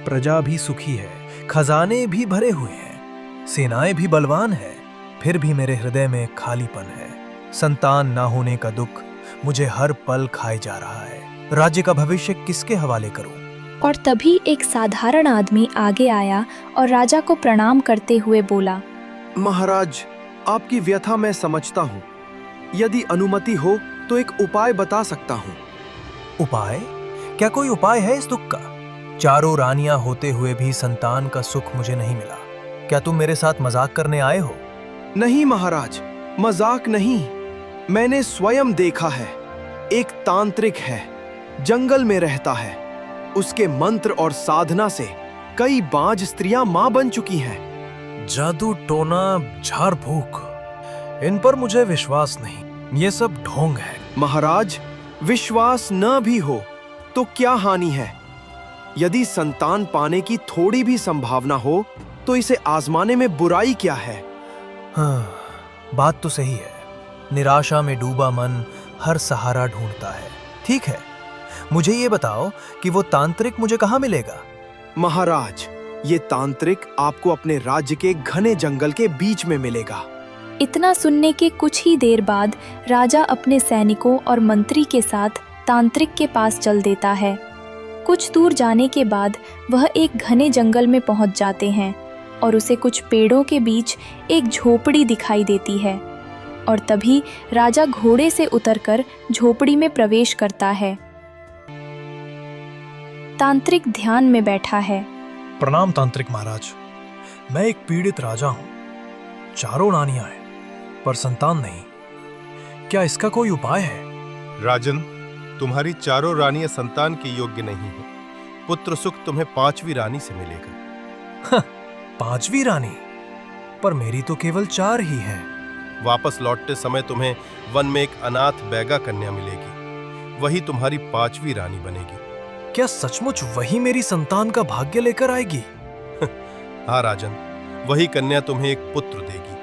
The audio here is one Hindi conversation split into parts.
प्रजा भी सुखी है, खजाने भी भरे हुए हैं, सेनाएं भी बलवान है, फिर भी मेरे हृदय में खालीपन है। संतान ना होने का दुख मुझे हर पल खाए जा रहा है। राज्य का भविष्य किसके हवाले करूं? और तभी एक साधारण आदमी आगे आया और राजा को प्रणाम करते हुए बोला, महाराज, आपकी व्यथा मैं समझता हूँ। यदि अनुमति हो तो एक उपाय बता सकता हूँ। उपाय? क्या कोई उपाय है इस दुख का? चारों रानियां होते हुए भी संतान का सुख मुझे नहीं मिला। क्या तुम मेरे साथ मजाक करने आए हो? नहीं महाराज, मजाक नहीं। मैंने स्वयं देखा है। एक तांत्रिक है, जंगल में रहता है। उसके मंत्र और साधना से कई बांझ स्त्रियां मां बन चुकी हैं। जादू, टोना, झाड़ फूक, इन पर मुझे विश्वास नहीं। ये सब ढोंग है। महाराज, विश्वास न भी हो तो क्या हानि है? यदि संतान पाने की थोड़ी भी संभावना हो तो इसे आजमाने में बुराई क्या है? हाँ, बात तो सही है। निराशा में डूबा मन हर सहारा ढूंढता है। ठीक है, मुझे ये बताओ कि वो तांत्रिक मुझे कहाँ मिलेगा? महाराज, ये तांत्रिक आपको अपने राज्य के घने जंगल के बीच में मिलेगा। इतना सुनने के कुछ ही देर बाद राजा अपने सैनिकों और मंत्री के साथ तांत्रिक के पास चल देता है। कुछ दूर जाने के बाद वह एक घने जंगल में पहुंच जाते हैं और उसे कुछ पेड़ों के बीच एक झोपड़ी दिखाई देती है। और तभी राजा घोड़े से उतरकर झोपड़ी में प्रवेश करता है। तांत्रिक ध्यान में बैठा है। प्रणाम तांत्रिक महाराज, मैं एक पीड़ित राजा हूँ। चारों रानियां हैं पर संतान नहीं। क्या इसका कोई उपाय है? राजन, तुम्हारी चारों रानियां संतान के योग्य नहीं है। पुत्र सुख तुम्हें 5वीं रानी से मिलेगा। 5वीं रानी? पर मेरी तो केवल 4 ही है। वापस लौटते समय तुम्हें वन में एक अनाथ बैगा कन्या मिलेगी। वही तुम्हारी 5वीं रानी बनेगी। क्या सचमुच वही मेरी संतान का भाग्य लेकर आएगी? हाँ राजन, वही कन्या तुम्हें एक पुत्र देगी।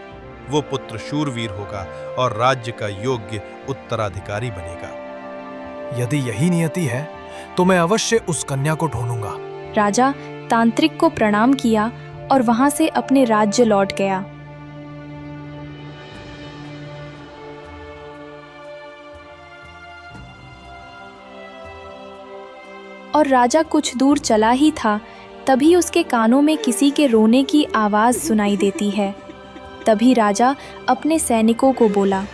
वो पुत्र शूरवीर होगा और राज्य का योग्य उत्तराधिकारी बनेगा। यदि यही नियति है तो मैं अवश्य उस कन्या को ढूंढूंगा। राजा तांत्रिक को प्रणाम किया और वहां से अपने राज्य लौट गया। और राजा कुछ दूर चला ही था, तभी उसके कानों में किसी के रोने की आवाज सुनाई देती है। तभी राजा अपने सैनिकों को बोला,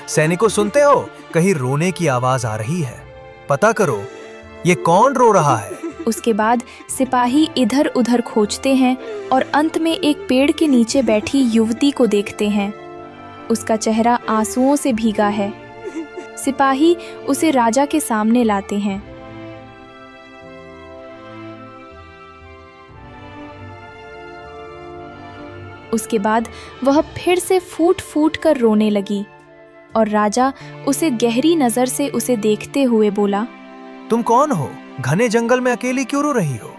सैनिकों, सुनते हो? कहीं रोने की आवाज आ रही है। पता करो ये कौन रो रहा है। उसके बाद सिपाही इधर उधर खोजते हैं और अंत में एक पेड़ के नीचे बैठी युवती को देखते हैं। उसका चेहरा आंसुओं से भीगा है। सिपाही उसे राजा के सामने लाते हैं। उसके बाद वह फिर से फूट फूट कर रोने लगी और राजा उसे गहरी नजर से उसे देखते हुए बोला, तुम कौन हो? घने जंगल में अकेली क्यों रो रही हो?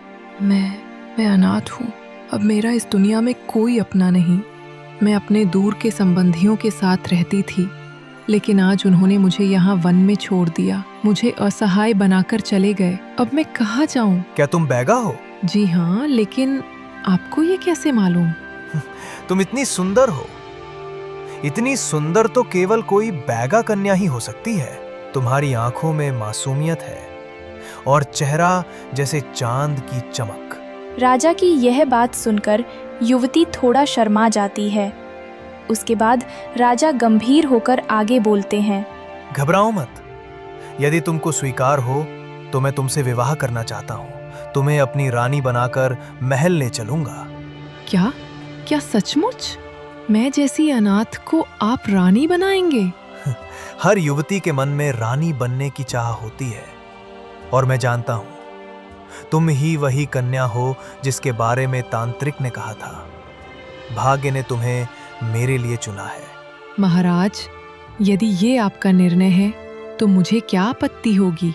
मैं अनाथ हूँ। अब मेरा इस दुनिया में कोई अपना नहीं। मैं अपने दूर के संबंधियों के साथ रहती थी, लेकिन आज उन्होंने मुझे यहाँ वन में छोड़ दिया। मुझे असहाय बनाकर चले गए। अब मैं कहाँ जाऊँ? क्या तुम बैगा हो? जी हाँ, लेकिन आपको ये कैसे मालूम? तुम इतनी सुंदर हो। इतनी सुंदर तो केवल कोई बैगा कन्या ही हो सकती है। तुम्हारी आंखों में मासूमियत है और चेहरा जैसे चांद की चमक। राजा की यह बात सुनकर युवती थोड़ा शर्मा जाती है। उसके बाद राजा गंभीर होकर आगे बोलते हैं, घबराओ मत। यदि तुमको स्वीकार हो तो मैं तुमसे विवाह करना चाहता हूँ। तुम्हें अपनी रानी बनाकर महल ले चलूंगा। क्या सचमुच? मैं जैसी अनाथ को आप रानी बनाएंगे? हर युवती के मन में रानी बनने की चाह होती है और मैं जानता हूं तुम ही वही कन्या हो जिसके बारे में तांत्रिक ने कहा था। भाग्य ने तुम्हें मेरे लिए चुना है। महाराज, यदि ये आपका निर्णय है तो मुझे क्या आपत्ति होगी।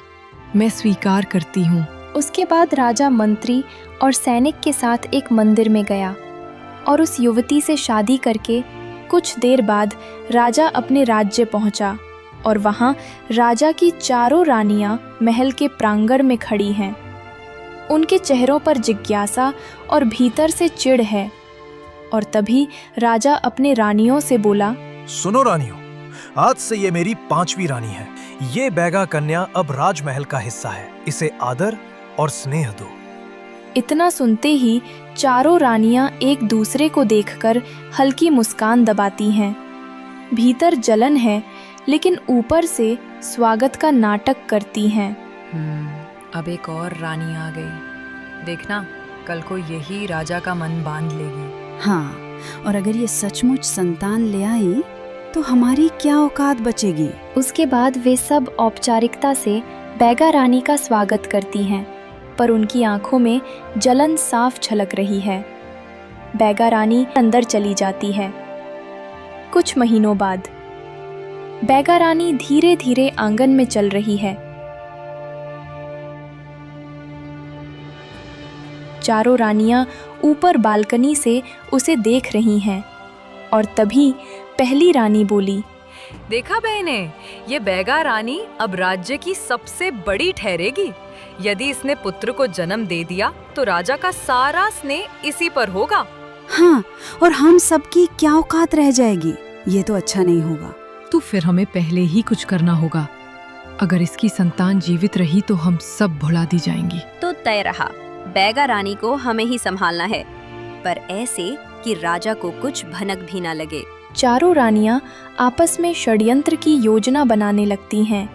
मैं स्वीकार करती हूँ। उसके बाद राजा मंत्री और सैनिक के साथ एक मंदिर में गया और उस युवती से शादी करके कुछ देर बाद राजा अपने राज्य पहुंचा और वहां राजा की चारों रानियां महल के प्रांगण में खड़ी हैं। उनके चेहरों पर जिज्ञासा और भीतर से चिढ़ है। और तभी राजा अपने रानियों से बोला, सुनो रानियों, आज से ये मेरी 5वीं रानी है। ये बैगा कन्या अब राजमहल का हिस्सा है। इसे आदर और स्नेह दो। इतना सुनते ही चारों रानियां एक दूसरे को देखकर हल्की मुस्कान दबाती हैं। भीतर जलन है, लेकिन ऊपर से स्वागत का नाटक करती हैं। अब एक और रानी आ गई। देखना, कल को यही राजा का मन बांध लेगी। हाँ, और अगर ये सचमुच संतान ले आई तो हमारी क्या औकात बचेगी। उसके बाद वे सब औपचारिकता से बैगा रानी का स्वागत करती हैं, पर उनकी आंखों में जलन साफ झलक रही है। बैगा रानी अंदर चली जाती है। कुछ महीनों बाद बैगा रानी धीरे धीरे आंगन में चल रही है। चारों रानियां ऊपर बालकनी से उसे देख रही हैं और तभी पहली रानी बोली, देखा बहने, ये बैगा रानी अब राज्य की सबसे बड़ी ठहरेगी। यदि इसने पुत्र को जन्म दे दिया तो राजा का सारा स्नेह इसी पर होगा। हाँ, और हम सबकी क्या औकात रह जाएगी। ये तो अच्छा नहीं होगा। तो फिर हमें पहले ही कुछ करना होगा। अगर इसकी संतान जीवित रही तो हम सब भुला दी जाएंगी। तो तय रहा, बैगा रानी को हमें ही संभालना है, पर ऐसे कि राजा को कुछ भनक भी ना लगे। चारों रानियां आपस में षड्यंत्र की योजना बनाने लगती हैं।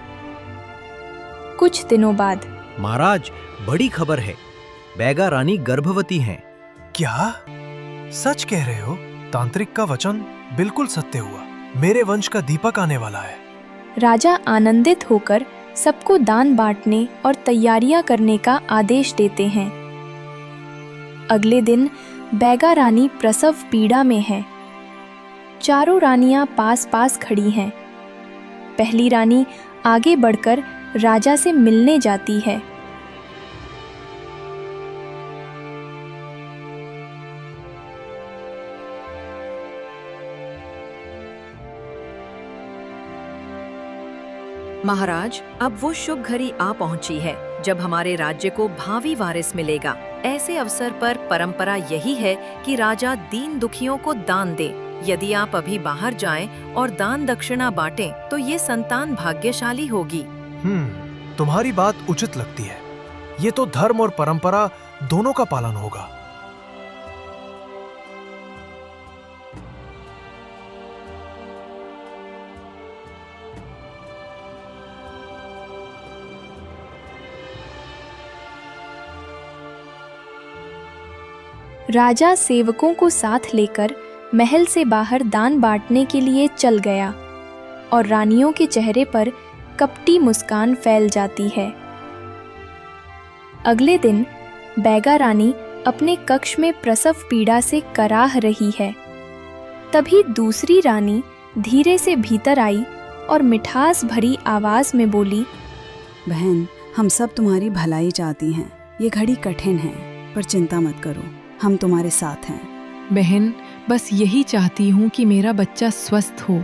कुछ दिनों बाद महाराज, बड़ी खबर है, बैगा रानी गर्भवती हैं। क्या सच कह रहे हो? तांत्रिक का वचन बिल्कुल सत्य हुआ। मेरे वंश का दीपक आने वाला है। राजा आनंदित होकर सबको दान बांटने और तैयारियां करने का आदेश देते हैं। अगले दिन बैगा रानी प्रसव पीड़ा में है। चारों रानियां पास पास खड़ी हैं। पहली रानी आगे बढ़कर राजा से मिलने जाती है। महाराज, अब वो शुभ घड़ी आ पहुंची है जब हमारे राज्य को भावी वारिस मिलेगा। ऐसे अवसर पर परंपरा यही है कि राजा दीन दुखियों को दान दे। यदि आप अभी बाहर जाएं और दान दक्षिणा बांटें, तो ये संतान भाग्यशाली होगी। तुम्हारी बात उचित लगती है। ये तो धर्म और परंपरा दोनों का पालन होगा। राजा सेवकों को साथ लेकर महल से बाहर दान बांटने के लिए चल गया और रानियों के चेहरे पर कपटी मुस्कान फैल जाती है। अगले दिन बैगा रानी अपने कक्ष में प्रसव पीड़ा से कराह रही है। तभी दूसरी रानी धीरे से भीतर आई और मिठास भरी आवाज में बोली, बहन, हम सब तुम्हारी भलाई चाहती हैं। ये घड़ी कठिन है, पर चिंता मत करो, हम तुम्हारे साथ हैं। बहन, बस यही चाहती हूँ कि मेरा बच्चा स्वस्थ हो,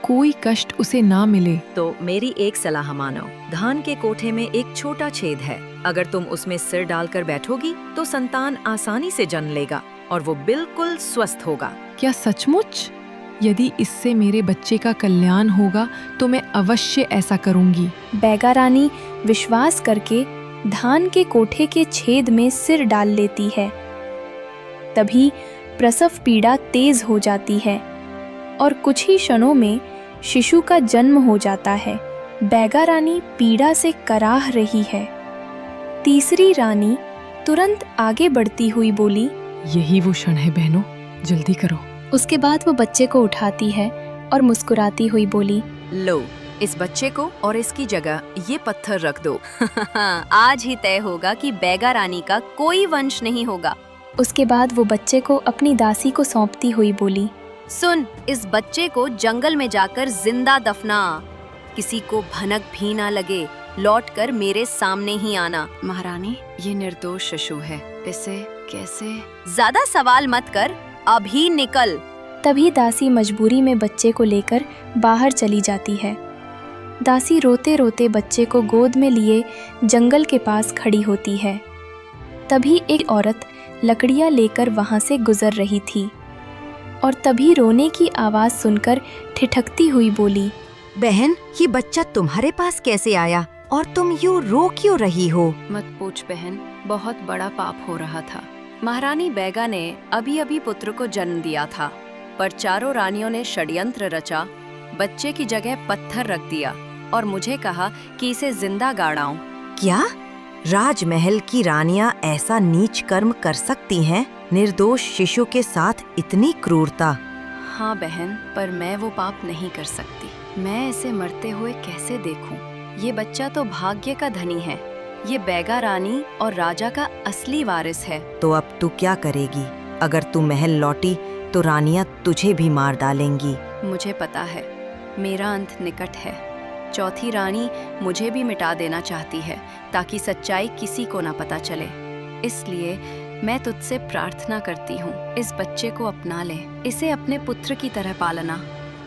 कोई कष्ट उसे ना मिले। तो मेरी एक सलाह मानो। धान के कोठे में एक छोटा छेद है। अगर तुम उसमें सिर डालकर बैठोगी तो संतान आसानी से जन्म लेगा और वो बिल्कुल स्वस्थ होगा। क्या सचमुच? यदि इससे मेरे बच्चे का कल्याण होगा तो मैं अवश्य ऐसा करूंगी। बैगा रानी विश्वास करके धान के कोठे के छेद में सिर डाल लेती है। तभी प्रसव पीड़ा तेज हो जाती है और कुछ ही क्षणों में शिशु का जन्म हो जाता है। बैगा रानी पीड़ा से कराह रही है। तीसरी रानी तुरंत आगे बढ़ती हुई बोली, यही वो क्षण है बहनों, जल्दी करो। उसके बाद वो बच्चे को उठाती है और मुस्कुराती हुई बोली, लो, इस बच्चे को और इसकी जगह ये पत्थर रख दो। आज ही तय होगा कि बैगा रानी का कोई वंश नहीं होगा। उसके बाद वो बच्चे को अपनी दासी को सौंपती हुई बोली, सुन, इस बच्चे को जंगल में जाकर जिंदा दफना। किसी को भनक भी ना लगे, लौटकर मेरे सामने ही आना। महारानी, ये निर्दोष शिशु है, इसे कैसे? ज्यादा सवाल मत कर, अभी निकल। तभी दासी मजबूरी में बच्चे को लेकर बाहर चली जाती है। दासी रोते रोते बच्चे को गोद में लिए जंगल के पास खड़ी होती है। तभी एक औरत लकड़ियां लेकर वहां से गुजर रही थी और तभी रोने की आवाज सुनकर ठिठकती हुई बोली, बहन, ये बच्चा तुम्हारे पास कैसे आया और तुम यूं रो क्यों रही हो? मत पूछ बहन, बहुत बड़ा पाप हो रहा था। महारानी बैगा ने अभी अभी पुत्र को जन्म दिया था, पर चारों रानियों ने षड्यंत्र रचा, बच्चे की जगह पत्थर रख दिया और मुझे कहा कि इसे जिंदा गाड़ाऊं। क्या राजमहल की रानियां ऐसा नीच कर्म कर सकती हैं? निर्दोष शिशु के साथ इतनी क्रूरता? हाँ बहन, पर मैं वो पाप नहीं कर सकती। मैं इसे मरते हुए कैसे देखूं? ये बच्चा तो भाग्य का धनी है। ये बैगा रानी और राजा का असली वारिस है। तो अब तू क्या करेगी? अगर तू महल लौटी तो रानियां तुझे भी मार डालेंगी। मुझे पता है, मेरा अंत निकट है। चौथी रानी मुझे भी मिटा देना चाहती है ताकि सच्चाई किसी को ना पता चले। इसलिए मैं तुझसे प्रार्थना करती हूँ, इस बच्चे को अपना ले, इसे अपने पुत्र की तरह पालना।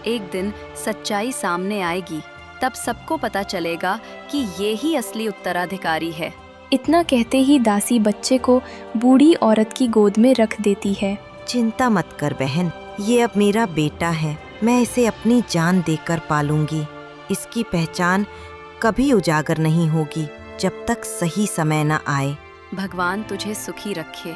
एक दिन सच्चाई सामने आएगी, तब सबको पता चलेगा कि ये ही असली उत्तराधिकारी है। इतना कहते ही दासी बच्चे को बूढ़ी औरत की गोद में रख देती है। चिंता मत कर बहन, ये अब मेरा बेटा है। मैं इसे अपनी जान देकर पालूंगी। इसकी पहचान कभी उजागर नहीं होगी जब तक सही समय न आए। भगवान तुझे सुखी रखे।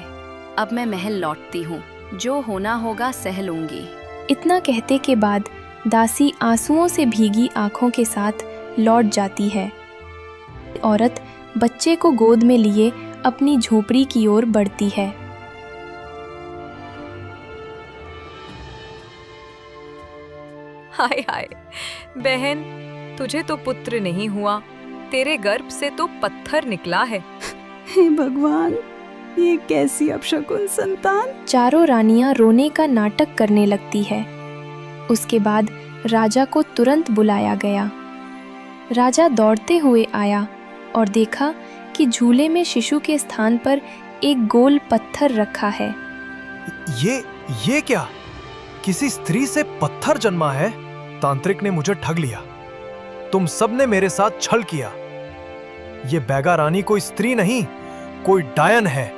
अब मैं महल लौटती हूँ, जो होना होगा सह लूंगी। इतना कहते के बाद दासी आंसुओं से भीगी आंखों के साथ लौट जाती है। औरत बच्चे को गोद में लिए अपनी झोपड़ी की ओर बढ़ती है। हाय हाय बहन, तुझे तो पुत्र नहीं हुआ, तेरे गर्भ से तो पत्थर निकला है। हे भगवान, ये कैसी अपशकुन संतान। चारों रानियां रोने का नाटक करने लगती है। उसके बाद राजा को तुरंत बुलाया गया। राजा दौड़ते हुए आया और देखा कि झूले में शिशु के स्थान पर एक गोल पत्थर रखा है। ये क्या? किसी स्त्री से पत्थर जन्मा है? तांत्रिक ने मुझे ठग लिया। तुम सबने मेरे साथ छल किया। ये बैगा रानी कोई स्त्री नहीं, कोई डायन है,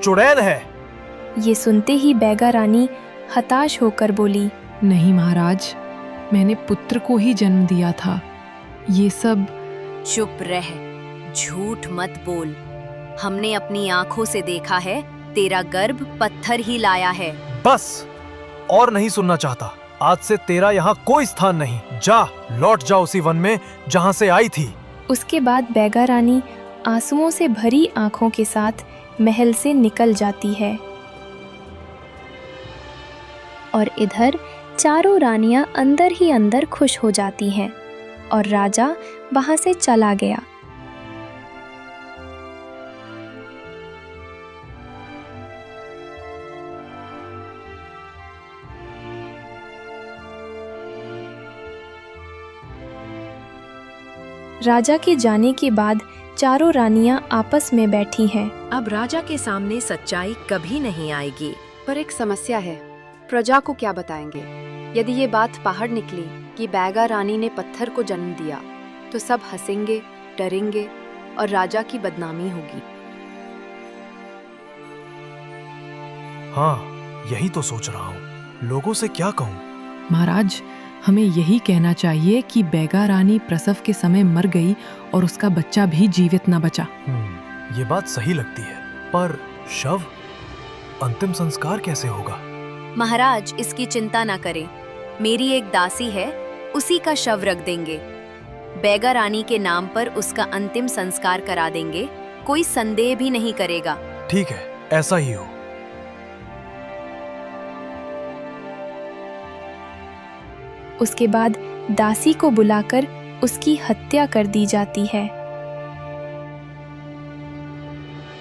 चुड़ैल है। ये सुनते ही बैगा रानी हताश होकर बोली, नहीं महाराज, मैंने पुत्र को ही जन्म दिया था। ये सब। चुप रह, झूठ मत बोल। हमने अपनी आंखों से देखा है, तेरा गर्भ पत्थर ही लाया है। बस, और नहीं सुनना चाहता। आज से तेरा यहाँ कोई स्थान नहीं। जा, लौट जा उसी वन में जहाँ से आई थी। उसके बाद बैगा रानी आंसुओं से भरी आंखों के साथ महल से निकल जाती है। और इधर चारों रानियां अंदर ही अंदर खुश हो जाती हैं और राजा वहां से चला गया। राजा के जाने के बाद चारों रानियां आपस में बैठी हैं। अब राजा के सामने सच्चाई कभी नहीं आएगी। पर एक समस्या है, प्रजा को क्या बताएंगे? यदि ये बात बाहर निकली कि बैगा रानी ने पत्थर को जन्म दिया, तो सब हंसेंगे, डरेंगे और राजा की बदनामी होगी। हाँ, यही तो सोच रहा हूँ। लोगों से क्या कहूँ? महाराज, हमें यही कहना चाहिए कि बैगा रानी प्रसव के समय मर गई और उसका बच्चा भी जीवित न बचा। ये बात सही लगती है, पर शव, अंतिम संस्कार कैसे होगा? महाराज, इसकी चिंता ना करें। मेरी एक दासी है, उसी का शव रख देंगे। बैगा रानी के नाम पर उसका अंतिम संस्कार करा देंगे। कोई संदेह भी नहीं करेगा। ठीक है, ऐसा ही हो। उसके बाद दासी को बुलाकर उसकी हत्या कर दी जाती है।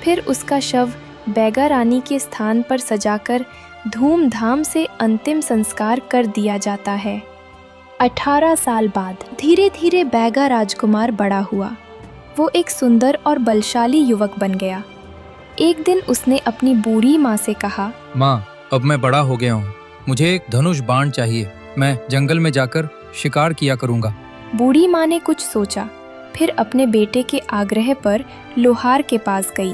फिर उसका शव बैगा रानी के स्थान पर सजाकर धूमधाम से अंतिम संस्कार कर दिया जाता है। 18 साल बाद धीरे धीरे बैगा राजकुमार बड़ा हुआ। वो एक सुंदर और बलशाली युवक बन गया। एक दिन उसने अपनी बूढ़ी माँ से कहा, माँ, अब मैं बड़ा हो गया हूँ मुझे एक धनुष बाण चाहिए। मैं जंगल में जाकर शिकार किया करूंगा। बूढ़ी माँ ने कुछ सोचा, फिर अपने बेटे के आग्रह पर लोहार के पास गई।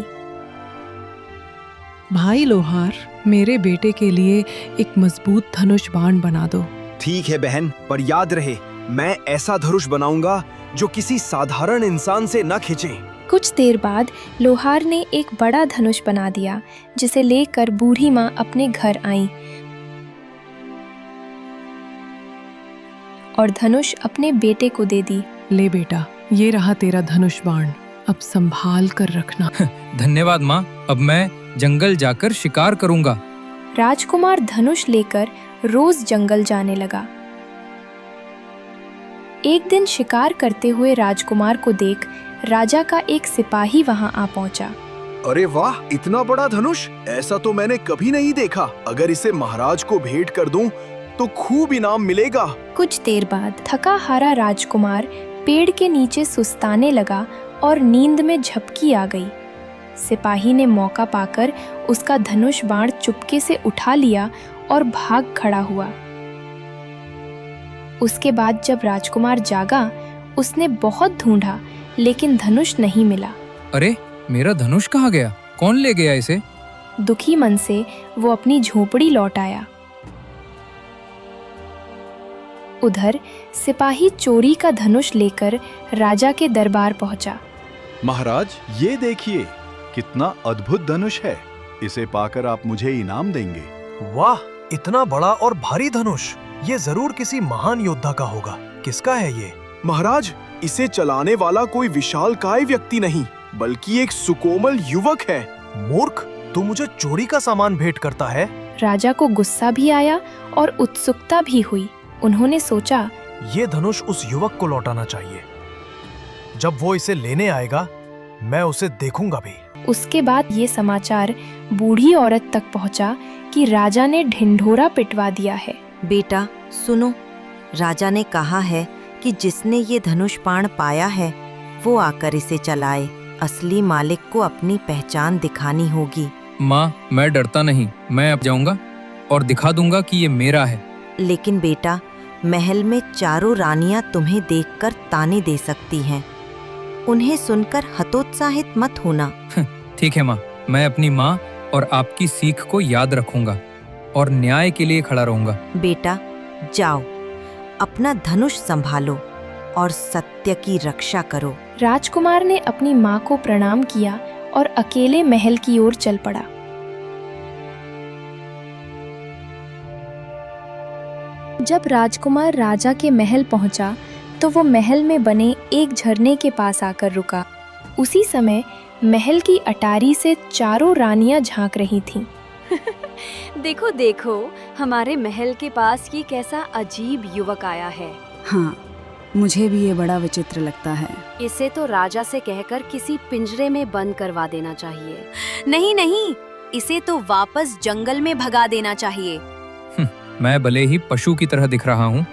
भाई लोहार, मेरे बेटे के लिए एक मजबूत धनुष बाण बना दो। ठीक है बहन, पर याद रहे मैं ऐसा धनुष बनाऊंगा जो किसी साधारण इंसान से न खिंचे। कुछ देर बाद लोहार ने एक बड़ा धनुष बना दिया, जिसे लेकर बूढ़ी माँ अपने घर आई और धनुष अपने बेटे को दे दी। ले बेटा, ये रहा तेरा धनुष बाण, अब संभाल कर रखना। धन्यवाद माँ, अब मैं जंगल जाकर शिकार करूंगा। राजकुमार धनुष लेकर रोज जंगल जाने लगा। एक दिन शिकार करते हुए राजकुमार को देख राजा का एक सिपाही वहां आ पहुंचा। अरे वाह, इतना बड़ा धनुष, ऐसा तो मैंने कभी नहीं देखा। अगर इसे महाराज को भेंट कर दूं तो खूब इनाम मिलेगा। कुछ देर बाद थका हारा राजकुमार पेड़ के नीचे सुस्ताने लगा और नींद में झपकी आ गई। सिपाही ने मौका पाकर उसका धनुष बाण चुपके से उठा लिया और भाग खड़ा हुआ। उसके बाद जब राजकुमार जागा, उसने बहुत ढूंढा लेकिन धनुष नहीं मिला। अरे, मेरा धनुष कहाँ गया? कौन ले गया इसे? दुखी मन से वो अपनी झोपड़ी लौट आया। उधर सिपाही चोरी का धनुष लेकर राजा के दरबार पहुंचा। महाराज, ये देखिए, कितना अद्भुत धनुष है। इसे पाकर आप मुझे इनाम देंगे। वाह, इतना बड़ा और भारी धनुष, ये जरूर किसी महान योद्धा का होगा। किसका है ये? महाराज, इसे चलाने वाला कोई विशालकाय व्यक्ति नहीं, बल्कि एक सुकोमल युवक है। मूर्ख, तू मुझे चोरी का सामान भेंट करता है? राजा को गुस्सा भी आया और उत्सुकता भी हुई। उन्होंने सोचा, ये धनुष उस युवक को लौटाना चाहिए। जब वो इसे लेने आएगा, मैं उसे देखूंगा भी। उसके बाद ये समाचार बूढ़ी औरत तक पहुंचा कि राजा ने ढिंढोरा पिटवा दिया है। बेटा सुनो, राजा ने कहा है कि जिसने ये धनुष बाण पाया है वो आकर इसे चलाए। असली मालिक को अपनी पहचान दिखानी होगी। माँ, मैं डरता नहीं, मैं अब जाऊंगा और दिखा दूंगा कि ये मेरा है। लेकिन बेटा, महल में चारों रानियां तुम्हें देखकर ताने दे सकती हैं। उन्हें सुनकर हतोत्साहित मत होना। ठीक है माँ, मैं अपनी माँ और आपकी सीख को याद रखूंगा और न्याय के लिए खड़ा रहूंगा। बेटा जाओ, अपना धनुष संभालो और सत्य की रक्षा करो। राजकुमार ने अपनी माँ को प्रणाम किया और अकेले महल की ओर चल पड़ा। जब राजकुमार राजा के महल पहुंचा तो वो महल में बने एक झरने के पास आकर रुका। उसी समय महल की अटारी से चारों रानियां झांक रही थीं। देखो देखो, हमारे महल के पास ये कैसा अजीब युवक आया है। हाँ, मुझे भी ये बड़ा विचित्र लगता है। इसे तो राजा से कहकर किसी पिंजरे में बंद करवा देना चाहिए। नहीं नहीं, इसे तो वापस जंगल में भगा देना चाहिए। मैं भले ही पशु की तरह दिख रहा हूँ,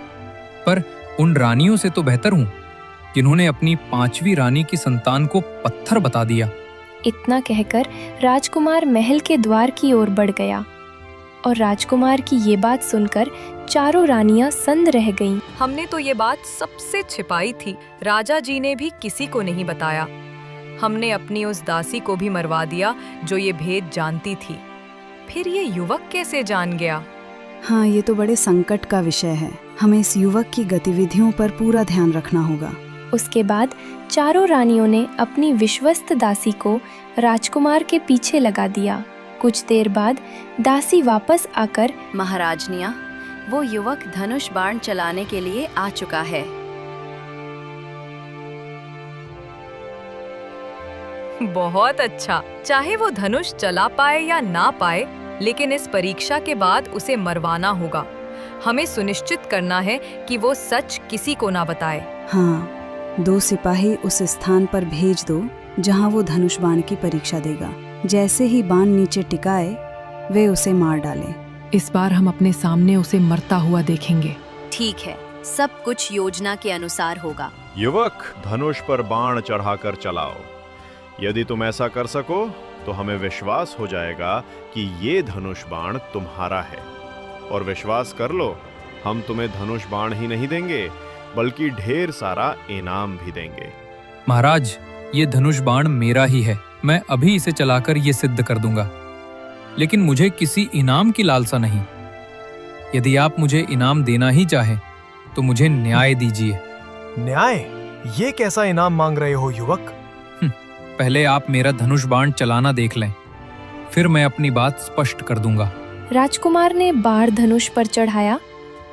पर उन रानियों से तो बेहतर हूँ जिन्होंने अपनी 5वीं रानी की संतान को पत्थर बता दिया। इतना कहकर राजकुमार महल के द्वार की ओर बढ़ गया और राजकुमार की ये बात सुनकर चारों रानियां सन्न रह गईं। हमने तो ये बात सबसे छिपाई थी, राजा जी ने भी किसी को नहीं बताया। हमने अपनी उस दासी को भी मरवा दिया जो ये भेद जानती थी। फिर ये युवक कैसे जान गया? हाँ, ये तो बड़े संकट का विषय है। हमें इस युवक की गतिविधियों पर पूरा ध्यान रखना होगा। उसके बाद चारों रानियों ने अपनी विश्वस्त दासी को राजकुमार के पीछे लगा दिया। कुछ देर बाद दासी वापस आकर, महाराजनिया, वो युवक धनुष बाण चलाने के लिए आ चुका है। बहुत अच्छा। चाहे वो धनुष चला पाए या ना पाए, लेकिन इस परीक्षा के बाद उसे मरवाना होगा। हमें सुनिश्चित करना है कि वो सच किसी को ना बताए। हाँ, 2 सिपाही उस स्थान पर भेज दो जहाँ वो धनुष बाण की परीक्षा देगा। जैसे ही बाण नीचे टिकाए, वे उसे मार डालें। इस बार हम अपने सामने उसे मरता हुआ देखेंगे। ठीक है, सब कुछ योजना के अनुसार होगा। युवक, धनुष पर बाण चढ़ाकर चलाओ। यदि तुम ऐसा कर सको तो हमें विश्वास हो जाएगा कि ये धनुष बाण तुम्हारा है। और विश्वास कर लो, हम तुम्हें धनुष बाण ही नहीं देंगे बल्कि ढेर सारा इनाम भी देंगे। महाराज, ये धनुष बाण मेरा ही है। मैं अभी इसे चलाकर ये सिद्ध कर दूंगा। लेकिन मुझे किसी इनाम की लालसा नहीं। यदि आप मुझे इनाम देना ही चाहें तो मुझे न्याय दीजिए। न्याय? ये कैसा इनाम मांग रहे हो युवक? पहले आप मेरा धनुष बाण चलाना देख लें, फिर मैं अपनी बात स्पष्ट कर दूंगा। राजकुमार ने बाण धनुष पर चढ़ाया,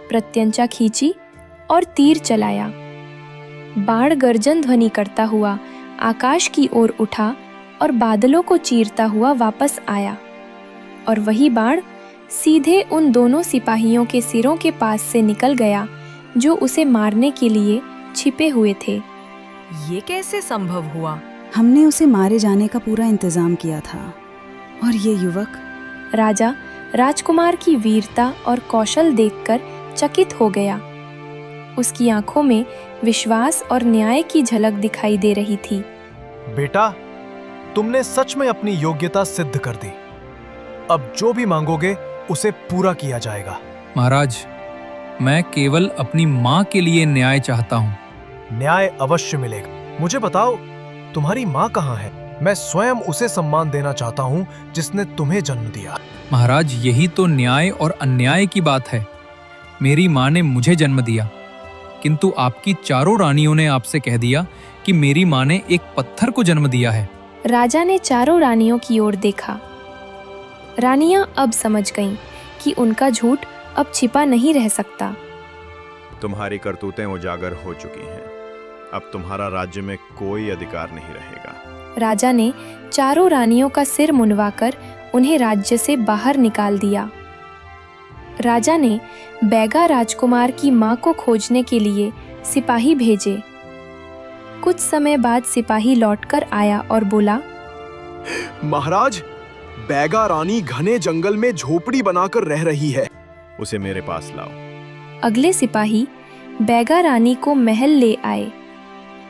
प्रत्यंचा खींची और तीर चलाया। बाण गर्जन ध्वनि करता हुआ आकाश की ओर उठा और बादलों को चीरता हुआ वापस आया, और वही बाण सीधे उन दोनों सिपाहियों के सिरों के पास से निकल गया जो उसे मारने के लिए छिपे हुए थे। ये कैसे संभव हुआ? हमने उसे मारे जाने का पूरा इंतजाम किया था। और ये युवक? राजा राजकुमार की वीरता और कौशल देखकर चकित हो गया। उसकी आंखों में विश्वास और न्याय की झलक दिखाई दे रही थी। बेटा, तुमने सच में अपनी योग्यता सिद्ध कर दी। अब जो भी मांगोगे उसे पूरा किया जाएगा। महाराज, मैं केवल अपनी माँ के लिए न्याय चाहता हूँ। न्याय अवश्य मिलेगा। मुझे बताओ, तुम्हारी माँ कहाँ है? मैं स्वयं उसे सम्मान देना चाहता हूँ जिसने तुम्हें जन्म दिया। महाराज, यही तो न्याय और अन्याय की बात है। मेरी माँ ने मुझे जन्म दिया, किंतु आपकी चारों रानियों ने आपसे कह दिया कि मेरी माँ ने एक पत्थर को जन्म दिया है। राजा ने चारों रानियों की ओर देखा। रानियां अब समझ गईं कि उनका झूठ अब छिपा नहीं रह सकता। तुम्हारी करतूतें उजागर हो चुकी हैं। अब तुम्हारा राज्य में कोई अधिकार नहीं रहेगा। राजा ने चारों रानियों का सिर मुंडवाकर उन्हें राज्य से बाहर निकाल दिया। राजा ने बैगा राजकुमार की मां को खोजने के लिए सिपाही भेजे। कुछ समय बाद सिपाही लौटकर आया और बोला, महाराज, बैगा रानी घने जंगल में झोपड़ी बनाकर रह रही है। उसे मेरे पास लाओ। अगले सिपाही बैगा रानी को महल ले आए।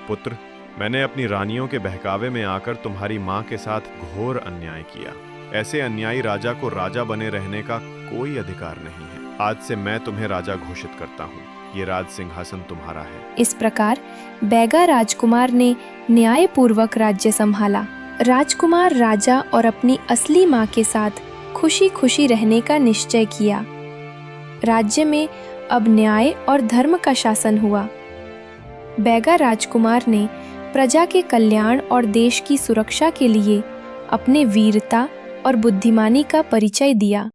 पुत्र, मैंने अपनी रानियों के बहकावे में आकर तुम्हारी माँ के साथ घोर अन्याय किया। ऐसे अन्यायी राजा को राजा बने रहने का कोई अधिकार नहीं है। आज से मैं तुम्हें राजा घोषित करता हूँ। ये राज सिंहासन तुम्हारा है। इस प्रकार बैगा राजकुमार ने न्यायपूर्वक राज्य संभाला। राजकुमार राजा और अपनी असली माँ के साथ खुशी खुशी रहने का निश्चय किया। राज्य में अब न्याय और धर्म का शासन हुआ। बैगा राजकुमार ने प्रजा के कल्याण और देश की सुरक्षा के लिए अपने वीरता और बुद्धिमानी का परिचय दिया।